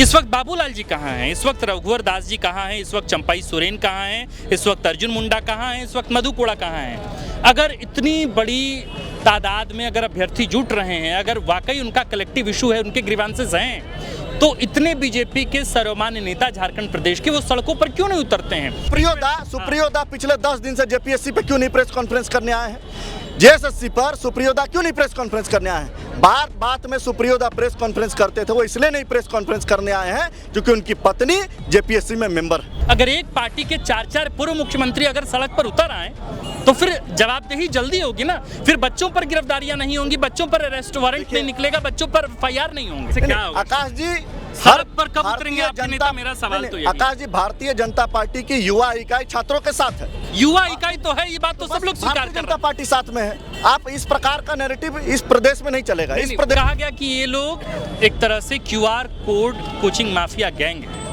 इस वक्त बाबूलाल जी कहाँ हैं, इस वक्त रघुवर दास जी कहाँ हैं, इस वक्त चंपाई सोरेन कहाँ हैं, इस वक्त अर्जुन मुंडा कहाँ हैं, इस वक्त मधु कोड़ा कहाँ हैं। अगर इतनी बड़ी तादाद में अगर अभ्यर्थी जुट रहे हैं, अगर वाकई उनका कलेक्टिव इशू है, उनके ग्रीवांसेस हैं, तो इतने बीजेपी के सर्वमान्य नेता झारखंड प्रदेश के वो सड़कों पर क्यों नहीं उतरते हैं? सुप्रियोदा पिछले 10 दिन से जेपीएससी पे क्यों नहीं प्रेस कॉन्फ्रेंस करने आए हैं? जेएसएससी पर सुप्रियोदा क्यों नहीं प्रेस कॉन्फ्रेंस करने आए हैं? बात में सुप्रियोदा प्रेस कॉन्फ्रेंस करते थे, वो इसलिए नहीं प्रेस कॉन्फ्रेंस करने आए हैं क्योंकि उनकी पत्नी जेपीएससी में मेंबर है। अगर एक पार्टी के 4 पूर्व मुख्यमंत्री अगर सड़क पर उतर आए तो फिर जवाबदेही जल्दी होगी ना। फिर बच्चों पर गिरफ्तारियां नहीं होंगी, बच्चों पर अरेस्ट वारंट नहीं निकलेगा, बच्चों पर एफआईआर नहीं होंगे। क्या होगा? आकाश जी, सड़क पर कब उतरेंगे आपके नेता? मेरा सवाल तो यही। आकाश जी, भारतीय जनता पार्टी की युवा इकाई छात्रों के साथ है। युवा इकाई तो है, ये बात तो सब लोग स्वीकार कर रहे हैं। जनता पार्टी साथ में है। आप इस प्रकार का नैरेटिव इस प्रदेश में नहीं चलेगा। इस प्रदेश कहा गया कि ये लोग एक तरह से QR code coaching mafia gang है।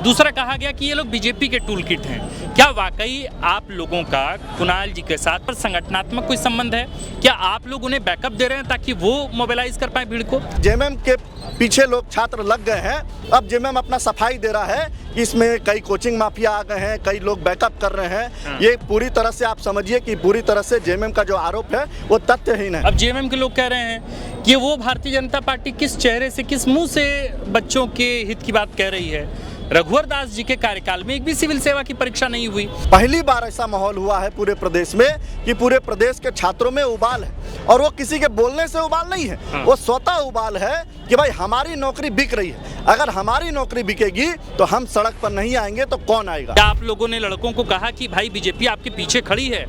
दूसरा कहा गया कि ये लोग बीजेपी के टूल किट हैं। क्या वाकई आप लोगों का कुणाल जी के साथ पर संगठनात्मक कोई संबंध है? क्या आप लोग उन्हें बैकअप दे रहे हैं ताकि वो मोबिलाइज कर पाए भीड़ को? जेएमएम के पीछे लोग छात्र लग गए हैं। अब जेएमएम अपना सफाई दे रहा है कि इसमें कई कोचिंग माफिया आ गए हैं, कई लोग बैकअप कर रहे हैं। ये पूरी तरह से आप समझिए कि पूरी तरह से जेएमएम का जो आरोप है वो तथ्यहीन है। अब जेएमएम के लोग कह रहे हैं कि वो भारतीय जनता पार्टी किस चेहरे से, किस मुंह से बच्चों के हित की बात कह रही है? रघुवर दास जी के कार्यकाल में एक भी सिविल सेवा की परीक्षा नहीं हुई। पहली बार ऐसा माहौल हुआ है पूरे प्रदेश में कि पूरे प्रदेश के छात्रों में उबाल है, और वो किसी के बोलने से उबाल नहीं है। वो स्वतः उबाल है कि भाई हमारी नौकरी बिक रही है। अगर हमारी नौकरी बिकेगी तो हम सड़क पर नहीं आएंगे तो कौन आएगा? आप लोगों ने लड़कों को कहा कि भाई बीजेपी आपके पीछे खड़ी है,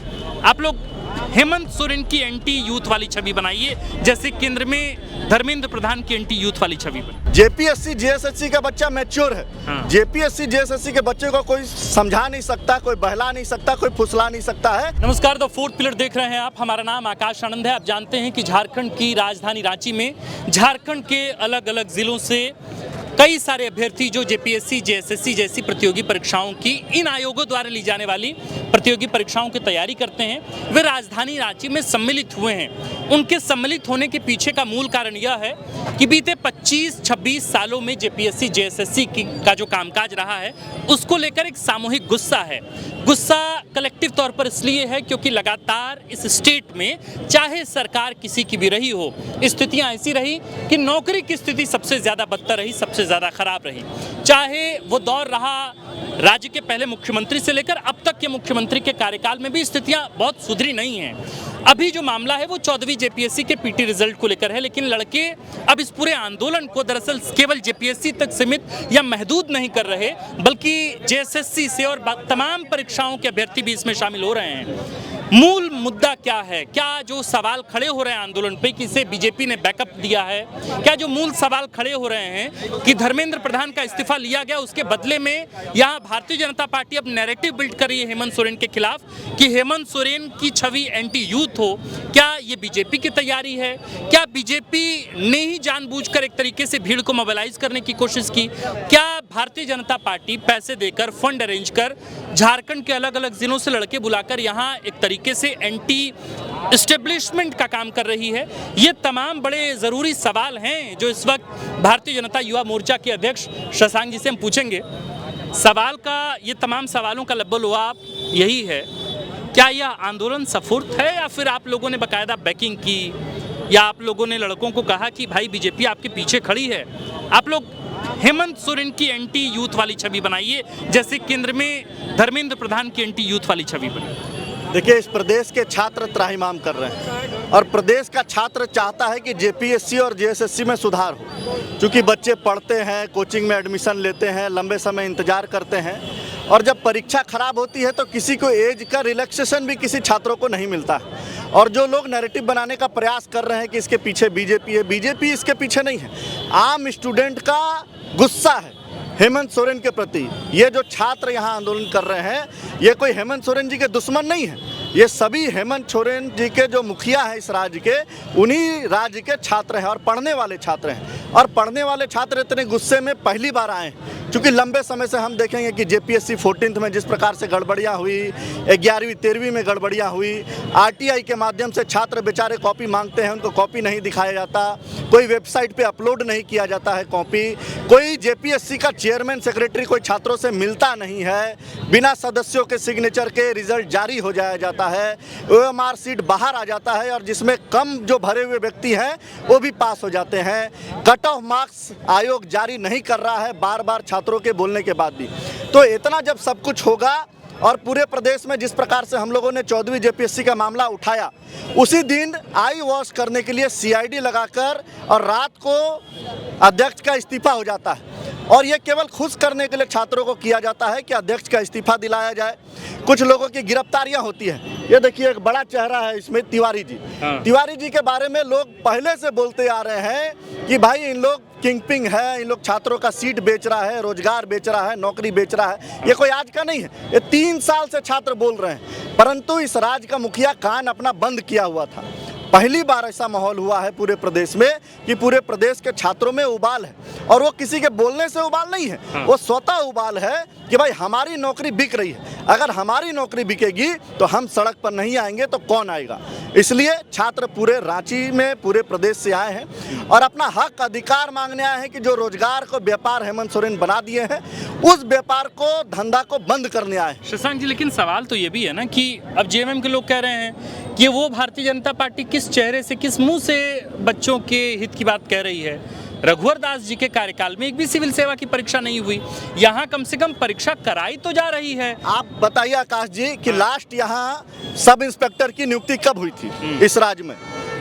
आप लोग हेमंत सोरेन की एंटी यूथ वाली छवि बनाइए, जैसे केंद्र में धर्मेंद्र प्रधान की एंटी यूथ वाली छवि बनी। जेपीएससी जेएसएससी का बच्चा मैच्योर है। जेपीएससी जेएसएससी के बच्चे को कोई समझा नहीं सकता, कोई बहला नहीं सकता, कोई फुसला नहीं सकता है। नमस्कार, द फोर्थ पिलर देख रहे हैं आप। हमारा नाम आकाश आनंद है। आप जानते हैं कि झारखंड की राजधानी रांची में झारखंड के अलग अलग जिलों से कई सारे अभ्यर्थी जो जेपीएससी जेएसएससी जैसी प्रतियोगी परीक्षाओं की, इन आयोगों द्वारा ली जाने वाली प्रतियोगी परीक्षाओं की तैयारी करते हैं, वे राजधानी रांची में सम्मिलित हुए हैं। उनके सम्मिलित होने के पीछे का मूल कारण यह है कि बीते 25-26 सालों में जेपीएससी जेएसएससी का जो कामकाज रहा है उसको लेकर एक सामूहिक गुस्सा है। गुस्सा कलेक्टिव तौर पर इसलिए है क्योंकि लगातार इस स्टेट में चाहे सरकार किसी की भी रही हो, स्थितियां ऐसी रही कि नौकरी की स्थिति सबसे ज्यादा बदतर रही, सबसे ज्यादा खराब रही। चाहे वो दौर रहा राज्य के पहले मुख्यमंत्री से लेकर अब तक के मुख्यमंत्री के कार्यकाल में भी स्थितियां बहुत सुधरी नहीं हैं। अभी जो मामला है वो 14वीं जेपीएससी के पीटी रिजल्ट को लेकर है, लेकिन लड़के अब इस पूरे आंदोलन को दरअसल केवल जेपीएससी तक सीमित या महदूद नहीं कर रहे, बल्कि जेएसएससी से और तमाम परीक्षाओं के अभ्यर्थी भी इसमें शामिल हो रहे हैं। मूल मुद्दा क्या है? क्या जो सवाल खड़े हो रहे हैं आंदोलन पे कि इसे बीजेपी ने बैकअप दिया है? क्या जो मूल सवाल खड़े हो रहे हैं कि धर्मेंद्र प्रधान का इस्तीफा लिया गया, उसके बदले में यहाँ भारतीय जनता पार्टी अब नैरेटिव बिल्ड कर रही है हेमंत सोरेन के खिलाफ कि हेमंत सोरेन की छवि एंटी यूथ हो? क्या ये बीजेपी की तैयारी है? क्या बीजेपी ने ही जानबूझकर एक तरीके से भीड़ को मोबिलाइज करने की कोशिश की? क्या भारतीय जनता पार्टी पैसे देकर, फंड अरेंज कर झारखंड के अलग अलग जिलों से लड़के बुलाकर यहाँ एक तरीके से एंटी एस्टेब्लिशमेंट का काम कर रही है? ये तमाम बड़े ज़रूरी सवाल हैं जो इस वक्त भारतीय जनता युवा मोर्चा के अध्यक्ष शशांक जी से हम पूछेंगे। सवाल का, ये तमाम सवालों का लब्बल-लुआब यही है, क्या यह आंदोलन सफुर्त है या फिर आप लोगों ने बाकायदा बैकिंग की, या आप लोगों ने लड़कों को कहा कि भाई बीजेपी आपके पीछे खड़ी है, आप लोग हेमंत सोरेन की एंटी यूथ वाली छवि बनाइए, जैसे केंद्र में धर्मेंद्र प्रधान की एंटी यूथ वाली छवि बनी? देखिए, इस प्रदेश के छात्र त्राहिमाम कर रहे हैं और प्रदेश का छात्र चाहता है कि जेपीएससी और जेएसएससी में सुधार हो, क्योंकि बच्चे पढ़ते हैं, कोचिंग में एडमिशन लेते हैं, लंबे समय इंतजार करते हैं, और जब परीक्षा खराब होती है तो किसी को एज का रिलैक्सेशन भी किसी छात्रों को नहीं मिलता। और जो लोग नैरेटिव बनाने का प्रयास कर रहे हैं कि इसके पीछे बीजेपी है, बीजेपी इसके पीछे नहीं है। आम स्टूडेंट का गुस्सा है हेमंत सोरेन के प्रति। ये जो छात्र यहाँ आंदोलन कर रहे हैं, ये कोई हेमंत सोरेन जी के दुश्मन नहीं है, ये सभी हेमंत सोरेन जी के जो मुखिया हैं इस राज्य के, उन्हीं राज्य के छात्र हैं और पढ़ने वाले छात्र हैं। और पढ़ने वाले छात्र इतने गुस्से में पहली बार आए हैं क्योंकि लंबे समय से हम देखेंगे कि जेपीएससी 14th में जिस प्रकार से गड़बड़ियाँ हुई, 11वीं 13वीं में गड़बड़ियाँ हुई, आरटीआई के माध्यम से छात्र बेचारे कॉपी मांगते हैं, उनको कॉपी नहीं दिखाया जाता, कोई वेबसाइट पे अपलोड नहीं किया जाता है कॉपी, कोई जेपीएससी का चेयरमैन सेक्रेटरी कोई छात्रों से मिलता नहीं है, बिना सदस्यों के सिग्नेचर के रिजल्ट जारी हो जाया जाता है, ओएमआर सीट बाहर आ जाता है और जिसमें कम जो भरे हुए व्यक्ति हैं वो भी पास हो जाते हैं। कट ऑफ मार्क्स आयोग जारी नहीं कर रहा है बार बार छात्रों के बोलने के बाद भी। तो इतना जब सब कुछ होगा और पूरे प्रदेश में जिस प्रकार से हम लोगों ने 14वीं जेपीएससी का मामला उठाया, उसी दिन आई वॉश करने के लिए सीआईडी लगाकर और रात को अध्यक्ष का इस्तीफा हो जाता है। और ये केवल खुश करने के लिए छात्रों को किया जाता है कि अध्यक्ष का इस्तीफा दिलाया जाए। कुछ लोगों की गिरफ्तारियां होती हैं। ये देखिए एक बड़ा चेहरा है इसमें, तिवारी जी। तिवारी जी के बारे में लोग पहले से बोलते आ रहे हैं कि भाई इन लोग किंगपिंग है, इन लोग छात्रों का सीट बेच रहा है, रोजगार बेच रहा है, नौकरी बेच रहा है। ये कोई आज का नहीं है, ये 3 साल से छात्र बोल रहे हैं, परंतु इस राज्य का मुखिया कान अपना बंद किया हुआ था। पहली बार ऐसा माहौल हुआ है पूरे प्रदेश में कि पूरे प्रदेश के छात्रों में उबाल है, और वो किसी के बोलने से उबाल नहीं है, वो स्वतः उबाल है कि भाई हमारी नौकरी बिक रही है, अगर हमारी नौकरी बिकेगी तो हम सड़क पर नहीं आएंगे तो कौन आएगा। इसलिए छात्र पूरे रांची में पूरे प्रदेश से आए हैं और अपना हक अधिकार मांगने आए हैं कि जो रोजगार को व्यापार हेमंत सोरेन बना दिए हैं, उस व्यापार को, धंधा को बंद करने आए हैं। शशांक जी, लेकिन सवाल तो ये भी है ना कि अब जेएमएम के लोग कह रहे हैं कि वो भारतीय जनता पार्टी किस चेहरे से, किस मुंह से बच्चों के हित की बात कह रही है। रघुवर दास जी के कार्यकाल में एक भी सिविल सेवा की परीक्षा नहीं हुई, यहाँ कम से कम परीक्षा कराई तो जा रही है। आप बताइए आकाश जी कि लास्ट यहाँ सब इंस्पेक्टर की नियुक्ति कब हुई थी इस राज्य में?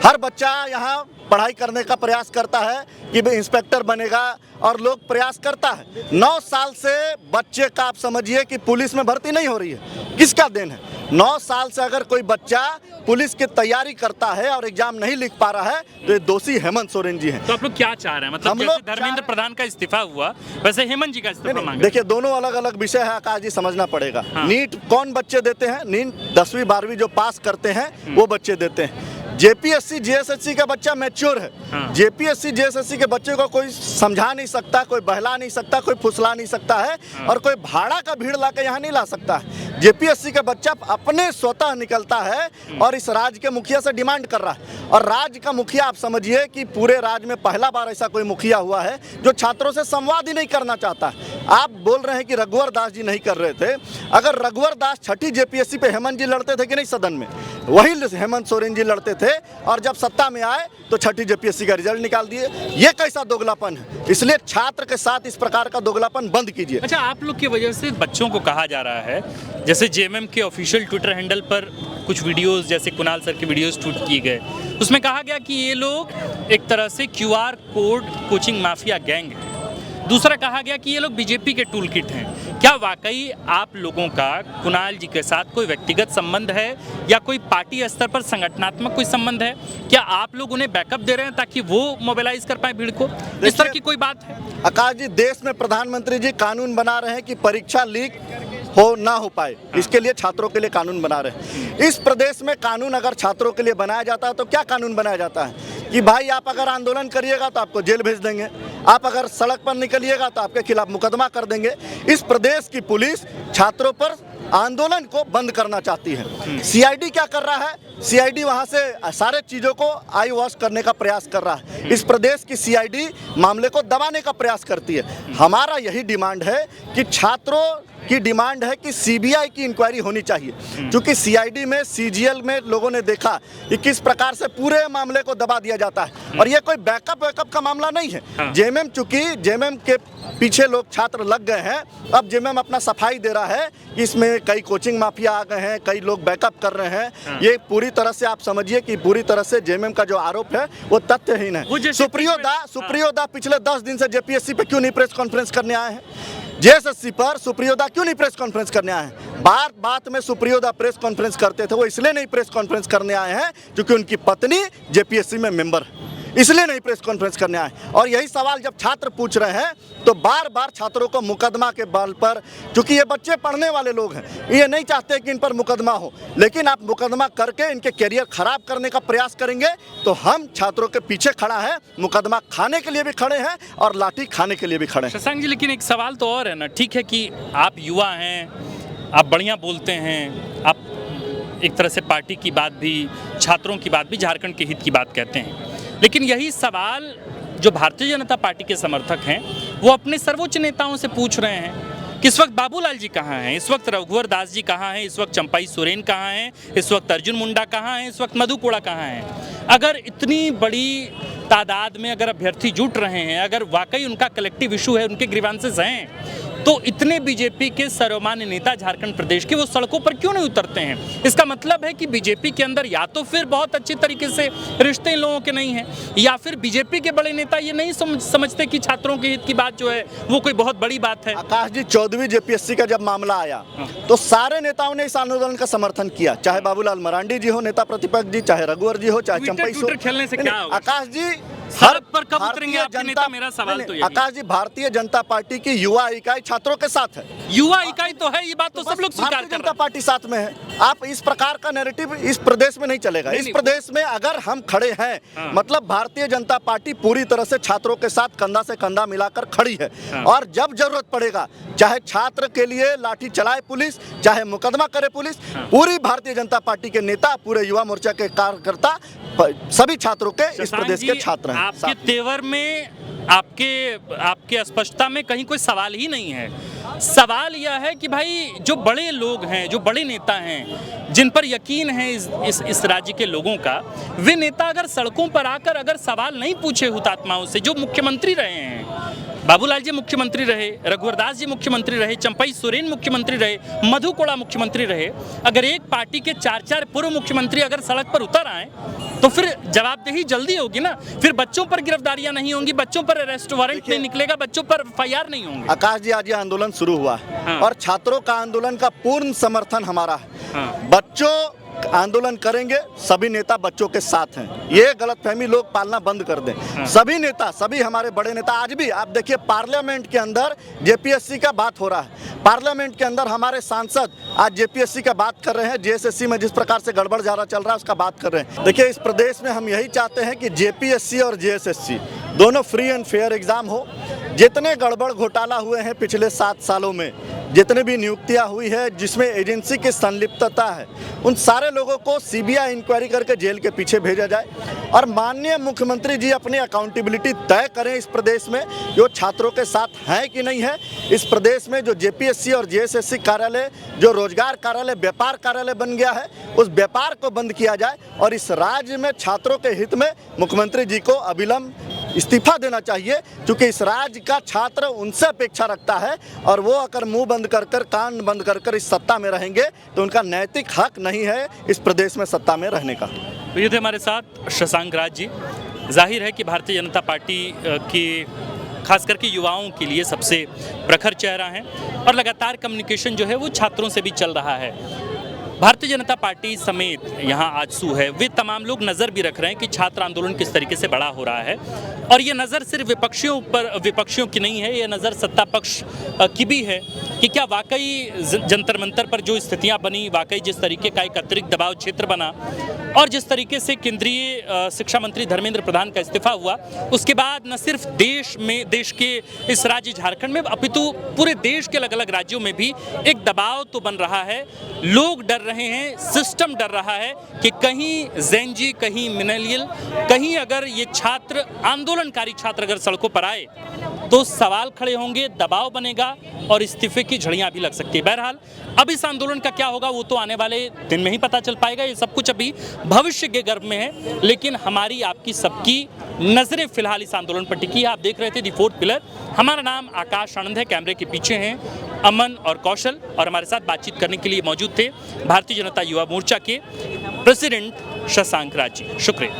हर बच्चा यहाँ पढ़ाई करने का प्रयास करता है कि भाई इंस्पेक्टर बनेगा, और लोग प्रयास करता है। 9 साल से बच्चे का आप समझिए कि पुलिस में भर्ती नहीं हो रही है। किसका देन है? 9 साल से अगर कोई बच्चा पुलिस की तैयारी करता है और एग्जाम नहीं लिख पा रहा है तो ये दोषी हेमंत सोरेन जी हैं। तो आप लोग क्या चाह रहे हैं? मतलब जैसे धर्मेंद्र प्रधान का इस्तीफा हुआ, वैसे हेमंत जी का इस्तीफा मांगे। देखिए दोनों अलग अलग विषय है आकाश जी, समझना पड़ेगा। नीट कौन बच्चे देते हैं? नीट 10वीं 12वीं जो पास करते हैं वो बच्चे देते हैं। जेपीएससी जेएसएससी का बच्चा मैच्योर है। जेपीएससी जेएसएससी के बच्चे को कोई समझा नहीं सकता, कोई बहला नहीं सकता, कोई फुसला नहीं सकता है, और कोई भाड़ा का भीड़ ला के यहाँ नहीं ला सकता है। जेपीएससी का बच्चा अपने स्वतः निकलता है और इस राज्य के मुखिया से डिमांड कर रहा है। और राज्य का मुखिया आप समझिए कि पूरे राज्य में पहला बार ऐसा कोई मुखिया हुआ है जो छात्रों से संवाद ही नहीं करना चाहता। आप बोल रहे हैं कि रघुवर दास जी नहीं कर रहे थे। अगर रघुवर दास 6ठी जेपीएससी पे हेमंत जी लड़ते थे कि नहीं सदन में, वही हेमंत सोरेन जी लड़ते थे, और जब सत्ता में आए तो 6ठी जेपीएससी का रिजल्ट निकाल दिए। ये कैसा दोगलापन है? इसलिए छात्र के साथ इस प्रकार का दोगलापन बंद कीजिए। अच्छा, आप लोग की वजह से बच्चों को कहा जा रहा है, जैसे जेएमएम के ऑफिशियल ट्विटर हैंडल पर कुछ वीडियोस, जैसे कुणाल सर के वीडियोस ट्वीट किए गए, उसमें कहा गया कि ये लोग एक तरह से QR code coaching mafia gang है। दूसरा कहा गया कि ये लोग बीजेपी के टूल किट हैं। क्या वाकई आप लोगों का कुणाल जी के साथ कोई व्यक्तिगत संबंध है या कोई पार्टी स्तर पर संगठनात्मक कोई संबंध है? क्या आप लोग उन्हें बैकअप दे रहे हैं ताकि वो मोबिलाइज कर पाए भीड़ को? इस तरह की कोई बात है? आकाश जी, देश में प्रधानमंत्री जी कानून बना रहे हैं कि परीक्षा लीक हो ना हो पाए, इसके लिए छात्रों के लिए कानून बना रहे हैं। इस प्रदेश में कानून अगर छात्रों के लिए बनाया जाता है तो क्या कानून बनाया जाता है कि भाई आप अगर आंदोलन करिएगा तो आपको जेल भेज देंगे, आप अगर सड़क पर निकलिएगा तो आपके खिलाफ मुकदमा कर देंगे। इस प्रदेश की पुलिस छात्रों पर आंदोलन को बंद करना चाहती है। सीआईडी क्या कर रहा है? सीआईडी वहां से सारे चीजों को आई वॉश करने का प्रयास कर रहा है। इस प्रदेश की सीआईडी मामले को दबाने का प्रयास करती है। हमारा यही डिमांड है कि छात्रों की डिमांड है कि सीबीआई की इंक्वायरी होनी चाहिए, क्योंकि सीआईडी में, सीजीएल में लोगों ने देखा कि किस प्रकार से पूरे मामले को दबा दिया जाता है, और ये कोई बैकअप का मामला नहीं है। जेएमएम, चूंकि जेएमएम के पीछे लोग छात्र लग गए हैं, अब जेएमएम अपना सफाई दे रहा है कि इसमें कई कोचिंग माफिया आ गए हैं, कई लोग बैकअप कर रहे हैं। ये पूरी तरह से आप समझिए कि पूरी तरह से जेएमएम का जो आरोप है वो तथ्यहीन है। सुप्रियोदा पिछले 10 दिन से जेपीएससी पे क्यों नहीं प्रेस कॉन्फ्रेंस करने आए हैं? जेएसएससी पर सुप्रियोदा क्यों नहीं प्रेस कॉन्फ्रेंस करने आए हैं? बात में सुप्रियोदा प्रेस कॉन्फ्रेंस करते थे, वो इसलिए नहीं प्रेस कॉन्फ्रेंस करने आए हैं क्योंकि उनकी पत्नी जेपीएससी में मेंबर है। इसलिए नहीं प्रेस कॉन्फ्रेंस करने आए। और यही सवाल जब छात्र पूछ रहे हैं तो बार बार छात्रों को मुकदमा के बल पर, क्योंकि ये बच्चे पढ़ने वाले लोग हैं, ये नहीं चाहते कि इन पर मुकदमा हो, लेकिन आप मुकदमा करके इनके करियर खराब करने का प्रयास करेंगे तो हम छात्रों के पीछे खड़ा है, मुकदमा खाने के लिए भी खड़े हैं और लाठी खाने के लिए भी खड़े हैं। शशांक जी, लेकिन एक सवाल तो और है ना, ठीक है कि आप युवा हैं, आप बढ़िया बोलते हैं, आप एक तरह से पार्टी की बात भी, छात्रों की बात भी, झारखंड के हित की बात कहते हैं, लेकिन यही सवाल जो भारतीय जनता पार्टी के समर्थक हैं वो अपने सर्वोच्च नेताओं से पूछ रहे हैं कि इस वक्त बाबूलाल जी कहाँ हैं, इस वक्त रघुवर दास जी कहाँ हैं, इस वक्त चंपाई सोरेन कहाँ हैं, इस वक्त अर्जुन मुंडा कहाँ हैं, इस वक्त मधु कोड़ा कहाँ हैं। अगर इतनी बड़ी तादाद में अगर अभ्यर्थी जुट रहे हैं, अगर वाकई उनका कलेक्टिव इशू है, उनके ग्रीवांसेस हैं, तो इतने बीजेपी के सर्वमान्य नेता झारखंड प्रदेश के वो सड़कों पर क्यों नहीं उतरते हैं? इसका मतलब है कि बीजेपी के अंदर या तो फिर बहुत अच्छे तरीके से रिश्ते इन लोगों के नहीं हैं, या फिर बीजेपी के बड़े नेता ये नहीं समझते कि छात्रों के हित की बात जो है वो कोई बहुत बड़ी बात है। आकाश जी, 14वीं जेपीएससी का जब मामला आया तो सारे नेताओं ने इस आंदोलन का समर्थन किया, चाहे बाबूलाल मरांडी जी हो नेता प्रतिपक्ष जी, चाहे रघुवर जी हो, चाहे चंपाई सोरेन। खेलने से क्या होगा? आकाश जी, सड़क पर कब उतरेंगे आपके नेता? मेरा सवाल तो ये आकाश जी, भारतीय जनता पार्टी की युवा इकाई छात्रों के साथ है। युवा इकाई तो है, ये बात तो सब लोग स्वीकार भारतीय कर जनता रहे पार्टी साथ में है। आप इस प्रकार का नैरेटिव इस प्रदेश में नहीं चलेगा। इस प्रदेश में अगर हम खड़े हैं मतलब भारतीय जनता पार्टी पूरी तरह से छात्रों के साथ कंधा से कंधा मिलाकर खड़ी है। और जब जरूरत पड़ेगा, चाहे छात्र के लिए लाठी चलाए पुलिस, चाहे मुकदमा करे पुलिस, पूरी भारतीय जनता पार्टी के नेता, पूरे युवा मोर्चा के कार्यकर्ता, सभी छात्रों के, इस प्रदेश के छात्र हैं। आपके तेवर में, आपके स्पष्टता में कहीं कोई सवाल ही नहीं है। सवाल यह है कि भाई जो बड़े लोग हैं, जो बड़े नेता हैं, जिन पर यकीन है इस राज्य के लोगों का, वे नेता अगर सड़कों पर आकर अगर सवाल नहीं पूछे हुतात्माओं से, जो मुख्यमंत्री रहे हैं, बाबूलाल जी मुख्यमंत्री रहे, रघुवर दास जी मुख्यमंत्री रहे, चंपाई सोरेन मुख्यमंत्री रहे, मधु कोड़ा मुख्यमंत्री रहे, अगर एक पार्टी के 4 पूर्व मुख्यमंत्री अगर सड़क पर उतर आए तो फिर जवाबदेही जल्दी होगी ना। फिर बच्चों पर गिरफ्तारियां नहीं होंगी, बच्चों पर अरेस्ट वारंट नहीं निकलेगा, बच्चों पर FIR नहीं होंगे। आकाश जी, आज ये आंदोलन शुरू हुआ है और छात्रों का आंदोलन का पूर्ण समर्थन हमारा है। बच्चों आंदोलन करेंगे, सभी नेता बच्चों के साथ हैं। ये गलतफहमी लोग पालना बंद कर दें। सभी नेता, सभी हमारे बड़े नेता, आज भी आप देखिए पार्लियामेंट के अंदर जेपीएससी का बात हो रहा है, पार्लियामेंट के अंदर हमारे सांसद आज जेपीएससी का बात कर रहे हैं, जेएसएससी में जिस प्रकार से गड़बड़ ज़्यादा चल रहा है उसका बात कर रहे हैं। देखिए, इस प्रदेश में हम यही चाहते हैं कि जेपीएससी और जेएसएससी दोनों फ्री एंड फेयर एग्जाम हो। जितने गड़बड़ घोटाला हुए हैं पिछले 7 सालों में, जितने भी नियुक्तियां हुई है जिसमें एजेंसी की संलिप्तता है, उन सारे लोगों को सीबीआई इंक्वायरी करके जेल के पीछे भेजा जाए। और माननीय मुख्यमंत्री जी अपनी अकाउंटेबिलिटी तय करें इस प्रदेश में, जो छात्रों के साथ है कि नहीं है। इस प्रदेश में जो जेपीएससी और जेएसएससी कार्यालय, जो रोजगार कार्यालय, व्यापार कार्यालय बन गया है, उस व्यापार को बंद किया जाए और इस राज्य में छात्रों के हित में मुख्यमंत्री जी को अविलंब इस्तीफा देना चाहिए, क्योंकि इस राज्य का छात्र उनसे अपेक्षा रखता है और वो अगर मुंह बंद कर कर, कान बंद कर कर इस सत्ता में रहेंगे तो उनका नैतिक हक नहीं है इस प्रदेश में सत्ता में रहने का। तो ये थे हमारे साथ शशांक राज जी। जाहिर है कि भारतीय जनता पार्टी की खास करके युवाओं के लिए सबसे प्रखर चेहरा है और लगातार कम्युनिकेशन जो है वो छात्रों से भी चल रहा है। भारतीय जनता पार्टी समेत यहाँ आजसू है, वे तमाम लोग नज़र भी रख रहे हैं कि छात्र आंदोलन किस तरीके से बड़ा हो रहा है। और ये नज़र सिर्फ विपक्षियों की नहीं है, ये नज़र सत्ता पक्ष की भी है कि क्या वाकई जंतर मंतर पर जो स्थितियाँ बनी, वाकई जिस तरीके का एक अतिरिक्त दबाव क्षेत्र बना और जिस तरीके से केंद्रीय शिक्षा मंत्री धर्मेंद्र प्रधान का इस्तीफा हुआ, उसके बाद न सिर्फ देश के इस राज्य झारखंड में अपितु पूरे देश के अलग अलग राज्यों में भी एक दबाव तो बन रहा है। लोग डर रहे हैं, सिस्टम डर रहा है कि कहीं ज़ेनजी, कहीं मिलेनियल, कहीं अगर ये छात्र, आंदोलनकारी छात्र अगर सड़कों पर आए तो सवाल खड़े होंगे, दबाव बनेगा और इस्तीफे की झड़ियां भी लग सकती है। बहरहाल अब इस आंदोलन का क्या होगा वो तो आने वाले दिन में ही पता चल पाएगा। ये सब कुछ अभी भविष्य के गर्भ में है, लेकिन हमारी, आपकी, सबकी नजरें फिलहाल इस आंदोलन पर टिकी है। आप देख रहे थे दी फोर्थ पिलर। हमारा नाम आकाश आनंद है, कैमरे के पीछे हैं अमन और कौशल, और हमारे साथ बातचीत करने के लिए मौजूद थे भारतीय जनता युवा मोर्चा के प्रेसिडेंट शशांक राज जी। शुक्रिया।